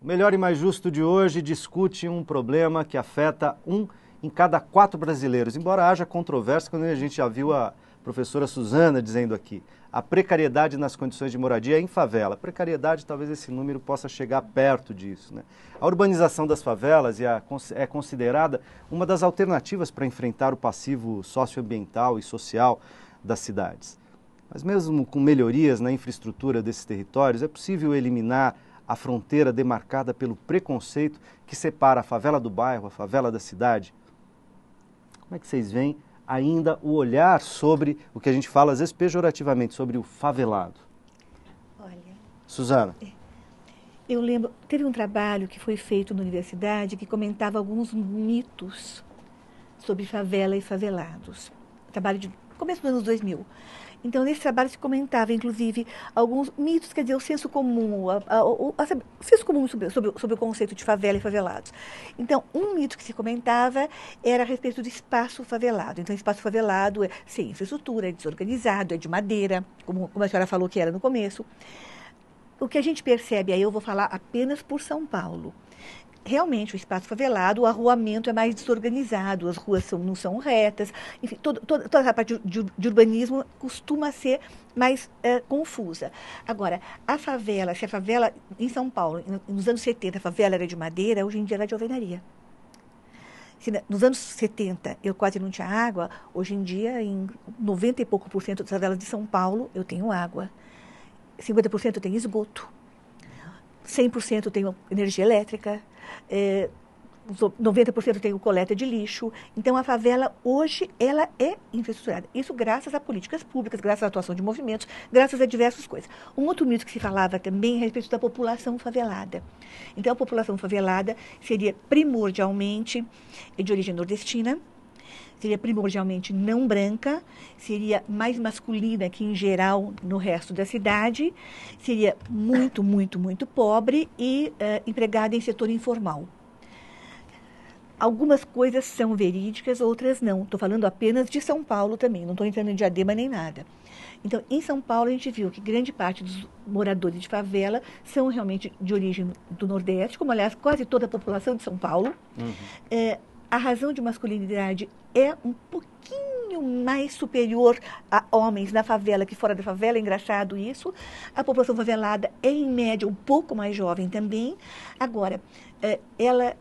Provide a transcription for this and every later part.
O Melhor e Mais Justo de hoje discute um problema que afeta 1 em cada 4 brasileiros, embora haja controvérsia, quando a gente já viu a professora Suzana dizendo aqui, a precariedade nas condições de moradia em favela. Precariedade, talvez esse número possa chegar perto disso, né? A urbanização das favelas é considerada uma das alternativas para enfrentar o passivo socioambiental e social das cidades. Mas mesmo com melhorias na infraestrutura desses territórios, é possível eliminar a fronteira demarcada pelo preconceito que separa a favela do bairro, a favela da cidade? Como é que vocês veem ainda o olhar sobre o que a gente fala, às vezes, pejorativamente, sobre o favelado? Olha, Suzana. Eu lembro, teve um trabalho que foi feito na universidade que comentava alguns mitos sobre favela e favelados. Trabalho de começo dos anos 2000. Então, nesse trabalho se comentava, inclusive, alguns mitos, quer dizer, o senso comum, o senso comum sobre o conceito de favela e favelados. Então, um mito que se comentava era a respeito do espaço favelado. Então, espaço favelado é sem infraestrutura, é desorganizado, é de madeira, como a senhora falou que era no começo. O que a gente percebe, aí eu vou falar apenas por São Paulo. Realmente, o espaço favelado, o arruamento é mais desorganizado, as ruas não são retas, enfim, toda essa parte de urbanismo costuma ser mais confusa. Agora, se a favela em São Paulo, nos anos 70, a favela era de madeira, hoje em dia ela é de alvenaria. Nos anos 70 eu quase não tinha água, hoje em dia, em 90 e pouco por cento das favelas de São Paulo, eu tenho água. 50% eu tenho esgoto. 100% tem energia elétrica, 90% tem coleta de lixo. Então, a favela, hoje, ela é infraestruturada. Isso graças a políticas públicas, graças à atuação de movimentos, graças a diversas coisas. Um outro mito que se falava também é a respeito da população favelada. Então, a população favelada seria primordialmente de origem nordestina, seria primordialmente não branca, seria mais masculina que em geral no resto da cidade, seria muito, muito, muito pobre e empregada em setor informal. Algumas coisas são verídicas, outras não. Estou falando apenas de São Paulo também, não estou entrando em Diadema nem nada. Então, em São Paulo, a gente viu que grande parte dos moradores de favela são realmente de origem do Nordeste, como, aliás, quase toda a população de São Paulo. Uhum. A razão de masculinidade é um pouquinho mais superior a homens na favela que fora da favela, é engraçado isso. A população favelada é, em média, um pouco mais jovem também. Agora, ela,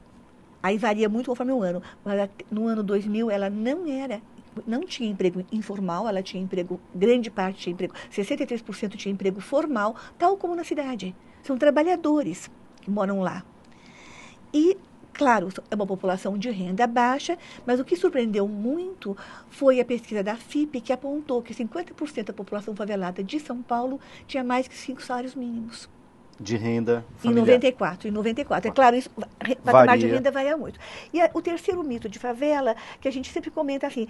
aí varia muito conforme o ano, mas no ano 2000 ela não tinha emprego informal, ela tinha emprego, grande parte tinha emprego, 63% tinha emprego formal, tal como na cidade. São trabalhadores que moram lá. E claro, é uma população de renda baixa, mas o que surpreendeu muito foi a pesquisa da FIPE, que apontou que 50% da população favelada de São Paulo tinha mais que 5 salários mínimos. De renda familiar. Em 94. É claro, isso, o patamar de renda varia muito. E o terceiro mito de favela, que a gente sempre comenta assim,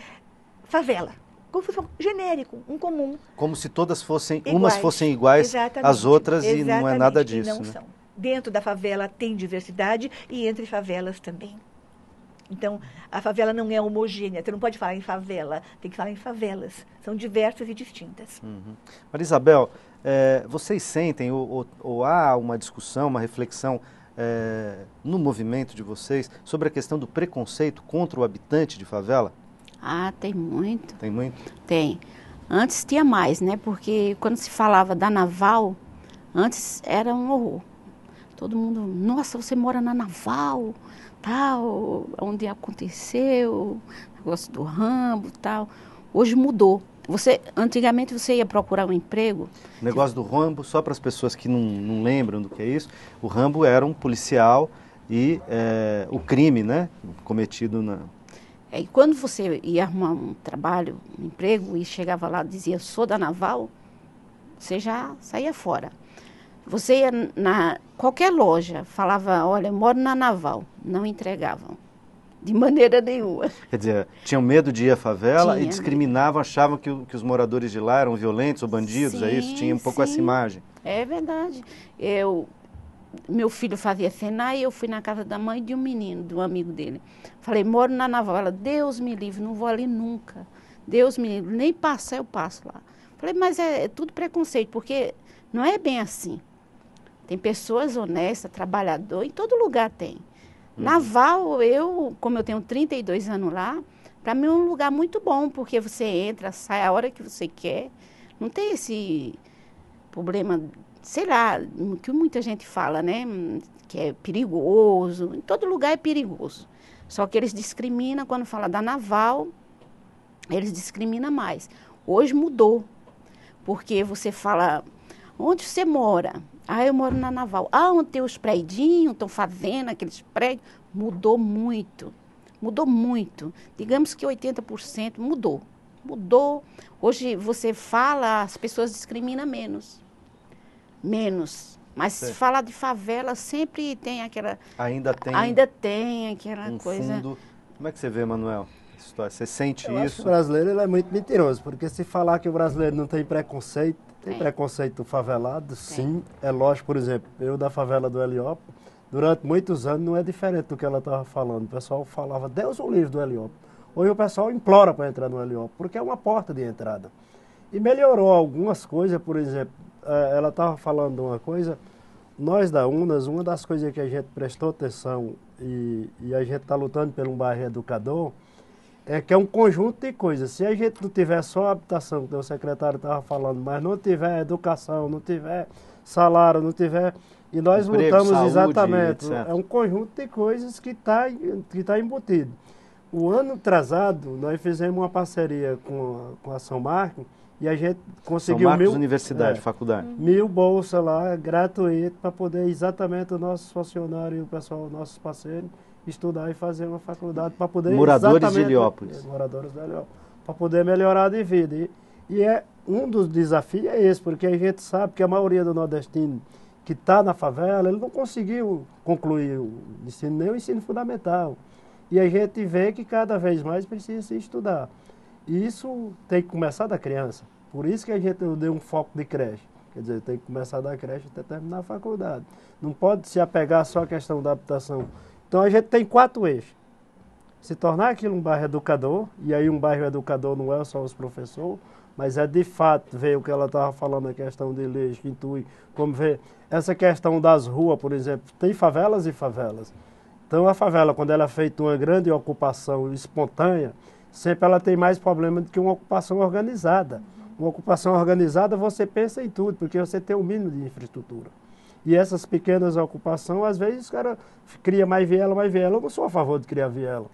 favela, como se fosse genérico, um comum. Como se todas fossem, umas fossem iguais às outras, e não é nada disso. E não são. Dentro da favela tem diversidade e entre favelas também. Então, a favela não é homogênea. Você não pode falar em favela, tem que falar em favelas. São diversas e distintas. Uhum. Maria Isabel, vocês sentem, ou há uma discussão, uma reflexão no movimento de vocês sobre a questão do preconceito contra o habitante de favela? Ah, tem muito. Tem muito? Tem. Antes tinha mais, né? Porque quando se falava da Naval, antes era um horror. Todo mundo, nossa, você mora na Naval, tal, onde aconteceu, o negócio do Rambo, tal. Hoje mudou. Antigamente você ia procurar um emprego. O negócio do Rambo, só para as pessoas que não lembram do que é isso, o Rambo era um policial e o crime, né, cometido na... E quando você ia arrumar um trabalho, um emprego, e chegava lá e dizia, sou da Naval, você já saía fora. Você ia na qualquer loja, falava, olha, eu moro na Naval. Não entregavam, de maneira nenhuma. Quer dizer, tinham medo de ir à favela e discriminavam, achavam que os moradores de lá eram violentos ou bandidos, sim, é isso? Tinha um pouco essa imagem. É verdade. Meu filho fazia Senai e eu fui na casa da mãe de um menino, de um amigo dele. Falei, moro na Naval. Ela, Deus me livre, não vou ali nunca. Deus me livre, nem passar eu passo lá. Falei, mas é tudo preconceito, porque não é bem assim. Tem pessoas honestas, trabalhadoras, em todo lugar tem. Naval, como eu tenho 32 anos lá, para mim é um lugar muito bom, porque você entra, sai a hora que você quer. Não tem esse problema, sei lá, que muita gente fala, né? Que é perigoso. Em todo lugar é perigoso. Só que eles discriminam, quando fala da Naval, eles discriminam mais. Hoje mudou, porque você fala, onde você mora? Ah, eu moro na Naval. Ah, onde tem os prédios, estão fazendo aqueles prédios. Mudou muito. Mudou muito. Digamos que 80% mudou. Mudou. Hoje você fala, as pessoas discriminam menos. Menos. Mas se falar de favela, sempre tem aquela... Ainda tem aquela um coisa... fundo. Como é que você vê, Manuel? Você sente Eu acho isso? que o brasileiro ele é muito mentiroso, porque se falar que o brasileiro não tem preconceito, tem preconceito favelado, sim. É lógico, por exemplo, eu da favela do Heliópolis, durante muitos anos não é diferente do que ela estava falando. O pessoal falava, Deus o livre do Heliópolis. Hoje o pessoal implora para entrar no Heliópolis, porque é uma porta de entrada. E melhorou algumas coisas, por exemplo, ela estava falando de uma coisa, nós da UNAS, uma das coisas que a gente prestou atenção e a gente está lutando por um bairro educador, é que é um conjunto de coisas. Se a gente não tiver só a habitação, que o secretário estava falando, mas não tiver educação, não tiver salário, não tiver... E nós Emprego, lutamos saúde, exatamente. etc. É um conjunto de coisas que tá embutido. O ano atrasado, nós fizemos uma parceria com a São Marcos e a gente conseguiu São Marcos Universidade, faculdade. 1.000 bolsas lá, gratuito, para poder exatamente os nossos funcionários e o pessoal, nossos parceiros, estudar e fazer uma faculdade para poder... Moradores de Heliópolis. Moradores de Heliópolis. Para poder melhorar de vida. E um dos desafios é esse, porque a gente sabe que a maioria do nordestino que está na favela, ele não conseguiu concluir o ensino, nem o ensino fundamental. E a gente vê que cada vez mais precisa se estudar. E isso tem que começar da criança. Por isso que a gente deu um foco de creche. Quer dizer, tem que começar da creche até terminar a faculdade. Não pode se apegar só à questão da habitação. Então a gente tem 4 eixos. Se tornar aquilo um bairro educador, e aí um bairro educador não é só os professores, mas é de fato ver o que ela estava falando, a questão de leis, que intui, como ver essa questão das ruas, por exemplo, tem favelas e favelas. Então a favela, quando ela é feita uma grande ocupação espontânea, sempre ela tem mais problema do que uma ocupação organizada. Uma ocupação organizada você pensa em tudo, porque você tem um mínimo de infraestrutura. E essas pequenas ocupações, às vezes os caras criam mais viela. Eu não sou a favor de criar viela.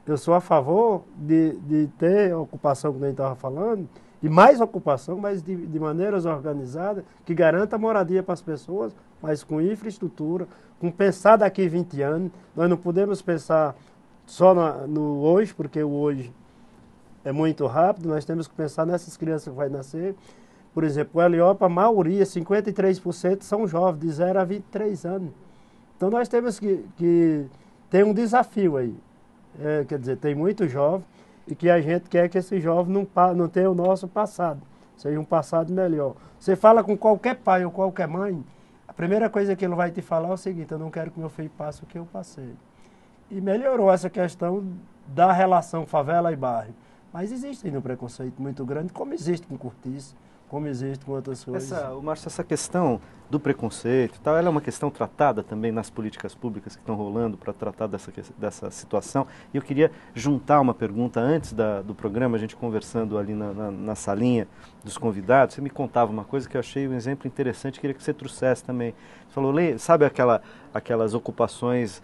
Eu sou a favor de ter ocupação, como a gente estava falando, e mais ocupação, mas de maneiras organizadas, que garanta a moradia para as pessoas, mas com infraestrutura, com pensar daqui 20 anos. Nós não podemos pensar só no hoje, porque o hoje é muito rápido, nós temos que pensar nessas crianças que vão nascer. Por exemplo, o Heliópolis, a maioria, 53%, são jovens, de 0 a 23 anos. Então nós temos que ter um desafio aí. Quer dizer, tem muito jovem, e que a gente quer que esse jovem não tenha o nosso passado, seja um passado melhor. Você fala com qualquer pai ou qualquer mãe, a primeira coisa que ele vai te falar é o seguinte, eu não quero que meu filho passe o que eu passei. E melhorou essa questão da relação favela e bairro. Mas existe ainda um preconceito muito grande, como existe com cortiço, como existe com outras coisas. Márcio, essa questão do preconceito e tal, ela é uma questão tratada também nas políticas públicas que estão rolando para tratar dessa situação. E eu queria juntar uma pergunta antes do programa, a gente conversando ali na salinha dos convidados, você me contava uma coisa que eu achei um exemplo interessante, queria que você trouxesse também. Você falou, sabe aquelas ocupações...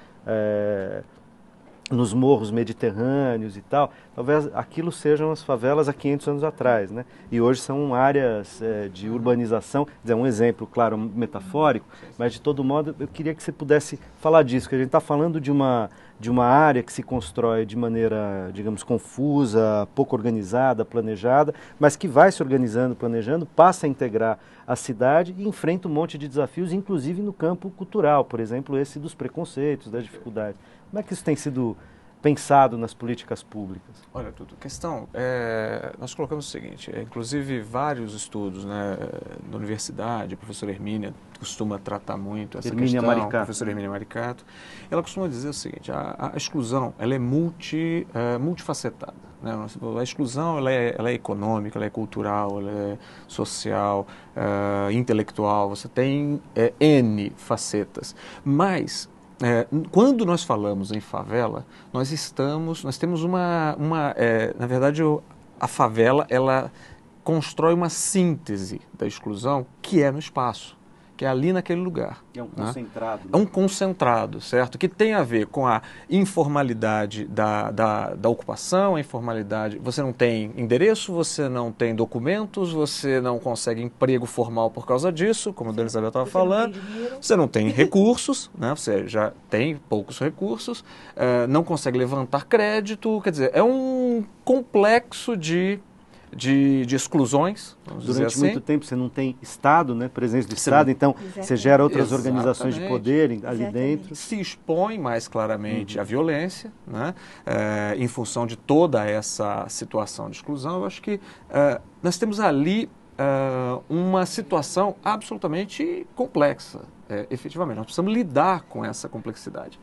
nos morros mediterrâneos e tal, talvez aquilo sejam as favelas há 500 anos atrás, né? E hoje são áreas de urbanização, quer dizer, um exemplo, claro, metafórico, mas de todo modo eu queria que você pudesse falar disso, que a gente está falando de uma área que se constrói de maneira, digamos, confusa, pouco organizada, planejada, mas que vai se organizando, planejando, passa a integrar a cidade e enfrenta um monte de desafios, inclusive no campo cultural, por exemplo, esse dos preconceitos, das dificuldades. Como é que isso tem sido pensado nas políticas públicas? Olha, Tudo, a questão nós colocamos o seguinte, inclusive vários estudos, né, na universidade, a professora Hermínia costuma tratar muito essa questão, a professora Hermínia Maricato, ela costuma dizer o seguinte, a exclusão, ela é multifacetada, né? A exclusão, ela é econômica, ela é cultural, ela é social, intelectual, você tem N facetas, mas quando nós falamos em favela, nós temos na verdade, a favela, ela constrói uma síntese da exclusão que é no espaço, que é ali naquele lugar. É um concentrado. Né? É um concentrado, certo? Que tem a ver com a informalidade da ocupação, a informalidade. Você não tem endereço, você não tem documentos, você não consegue emprego formal por causa disso, como a Dona Isabel estava falando. Você não tem recursos, né? Você já tem poucos recursos, não consegue levantar crédito. Quer dizer, é um complexo de exclusões, vamos dizer assim. Durante muito tempo você não tem Estado, né, presença do Estado, então você gera outras organizações de poder ali dentro. Se expõe mais claramente à violência, né, em função de toda essa situação de exclusão. Eu acho que nós temos ali uma situação absolutamente complexa, efetivamente. Nós precisamos lidar com essa complexidade.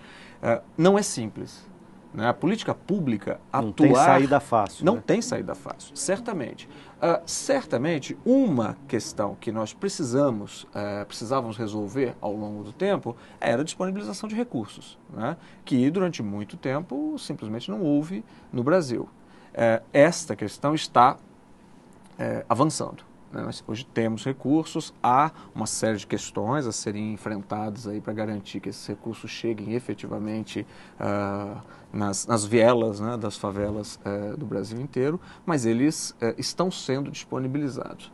Não é simples. A política pública atuar... Não tem saída fácil. Não tem saída fácil, certamente. Certamente, uma questão que nós precisávamos resolver ao longo do tempo era a disponibilização de recursos, né? Que durante muito tempo simplesmente não houve no Brasil. Esta questão está avançando. Nós hoje temos recursos, há uma série de questões a serem enfrentadas aí para garantir que esses recursos cheguem efetivamente nas vielas, né, das favelas do Brasil inteiro, mas eles estão sendo disponibilizados.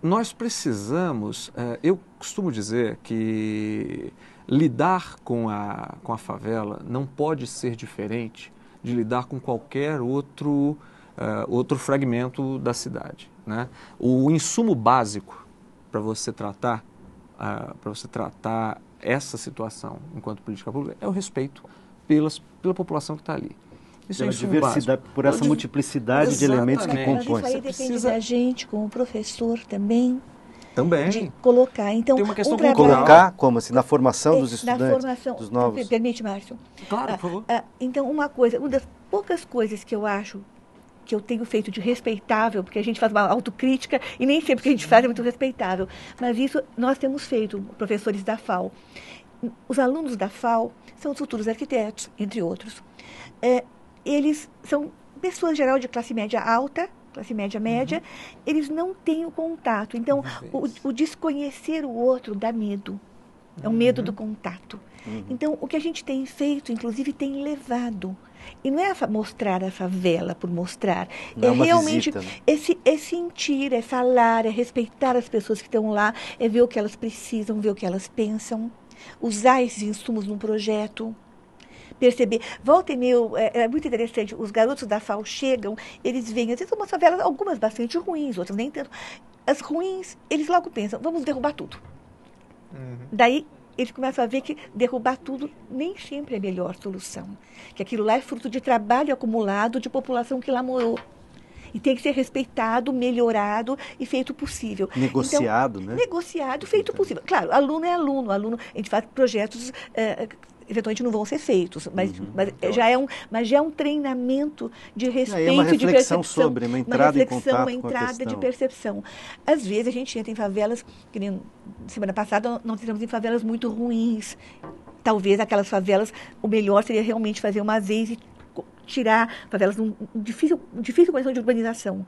Nós precisamos, eu costumo dizer que lidar com a favela não pode ser diferente de lidar com qualquer outro fragmento da cidade. Né? O insumo básico para você tratar essa situação enquanto política pública é o respeito pela população que está ali. Isso pela é diversidade, por essa multiplicidade de elementos que compõem. Mas isso aí depende da gente, como professor também. Também. De colocar. Então, tem uma questão colocar como assim, na formação dos estudantes, na formação, dos novos. Permite, Márcio? Claro, por favor. Então, uma das poucas coisas que eu acho que eu tenho feito de respeitável, porque a gente faz uma autocrítica e nem sempre o que a gente faz é muito respeitável, mas isso nós temos feito, professores da FAO. Os alunos da FAO são os futuros arquitetos, entre outros. Eles são pessoas, em geral, de classe média alta, classe média média, eles não têm o contato. Então, o desconhecer o outro dá medo. É o medo do contato. Então, o que a gente tem feito, inclusive, tem levado. E não é mostrar a favela por mostrar, é realmente visita, né? é sentir, é falar, é respeitar as pessoas que estão lá, é ver o que elas precisam, ver o que elas pensam, usar esses insumos num projeto, perceber. Volta e meia, é muito interessante, os garotos da FAO chegam, eles veem, às vezes umas favelas, algumas bastante ruins, outras nem tanto. As ruins, eles logo pensam, vamos derrubar tudo. Daí, eles começam a ver que derrubar tudo nem sempre é a melhor solução. Que aquilo lá é fruto de trabalho acumulado de população que lá morou. E tem que ser respeitado, melhorado e feito possível. Negociado, então, né? Negociado, feito possível. Claro, aluno é aluno. A gente faz projetos, eventualmente não vão ser feitos, mas já é um treinamento de respeito e uma reflexão e de percepção. Sobre, uma entrada em contato uma entrada de percepção. Às vezes a gente entra em favelas, que nem semana passada nós entramos em favelas muito ruins. Talvez aquelas favelas, o melhor seria realmente fazer uma vez e tirar favelas num difícil condição de urbanização.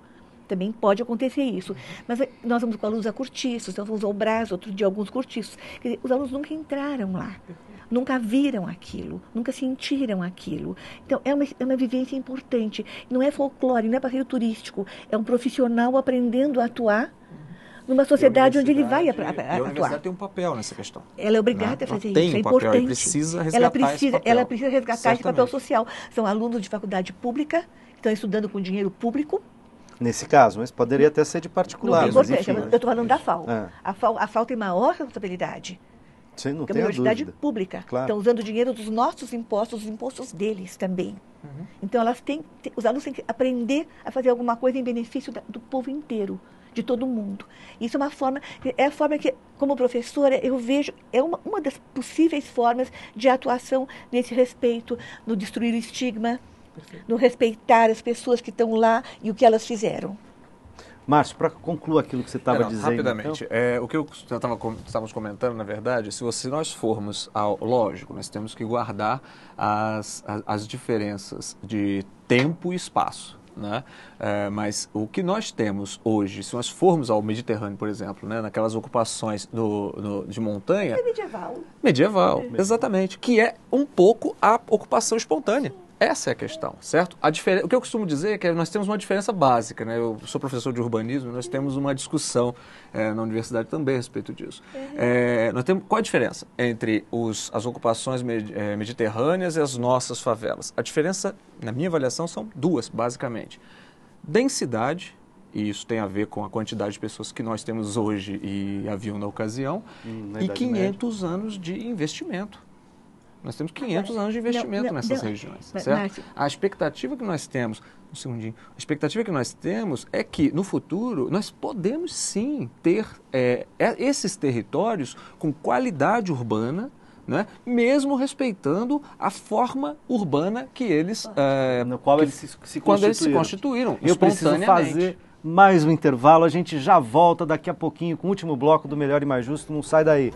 Também pode acontecer isso. Mas nós vamos com alunos a cortiços, nós vamos ao Brás, outro dia alguns cortiços. Quer dizer, os alunos nunca entraram lá, nunca viram aquilo, nunca sentiram aquilo. Então, é uma vivência importante. Não é folclore, não é passeio turístico. É um profissional aprendendo a atuar numa sociedade onde ele vai atuar. A universidade tem um papel nessa questão. Ela é obrigada a fazer isso, é importante. Papel, precisa resgatar esse papel. Ela precisa resgatar esse papel social. São alunos de faculdade pública, que estão estudando com dinheiro público. Nesse caso, mas poderia até ser de particular. Não, mas enfim, eu estou falando da FAO. É. A FAO tem maior responsabilidade. Sim, não que é tenho uma universidade dúvida. pública. Claro. Estão usando o dinheiro dos nossos impostos, os impostos deles também. Então, os alunos têm que aprender a fazer alguma coisa em benefício do povo inteiro, de todo mundo. Isso é a forma que, como professora, eu vejo, é uma das possíveis formas de atuação nesse respeito, no destruir o estigma, no respeitar as pessoas que estão lá e o que elas fizeram. Márcio, para concluir aquilo que você estava dizendo. Rapidamente, então... o que estávamos comentando, na verdade, se nós formos lógico, nós temos que guardar as diferenças de tempo e espaço. Né? Mas o que nós temos hoje, se nós formos ao Mediterrâneo, por exemplo, né, naquelas ocupações de montanha... É medieval. Medieval, exatamente, que é um pouco a ocupação espontânea. Essa é a questão, certo? O que eu costumo dizer é que nós temos uma diferença básica, né? Eu sou professor de urbanismo, nós temos uma discussão na universidade também a respeito disso. Qual a diferença entre as ocupações mediterrâneas e as nossas favelas? A diferença, na minha avaliação, são duas, basicamente. Densidade, e isso tem a ver com a quantidade de pessoas que nós temos hoje e haviam na ocasião, e 500 anos de investimento. Nós temos 500 anos de investimento nessas regiões, certo? A expectativa que nós temos, a expectativa que nós temos é que, no futuro, nós podemos sim ter esses territórios com qualidade urbana, né? Mesmo respeitando a forma urbana que eles... no qual eles se quando eles se constituíram, eu preciso fazer mais um intervalo, a gente já volta daqui a pouquinho com o último bloco do Melhor e Mais Justo, não sai daí.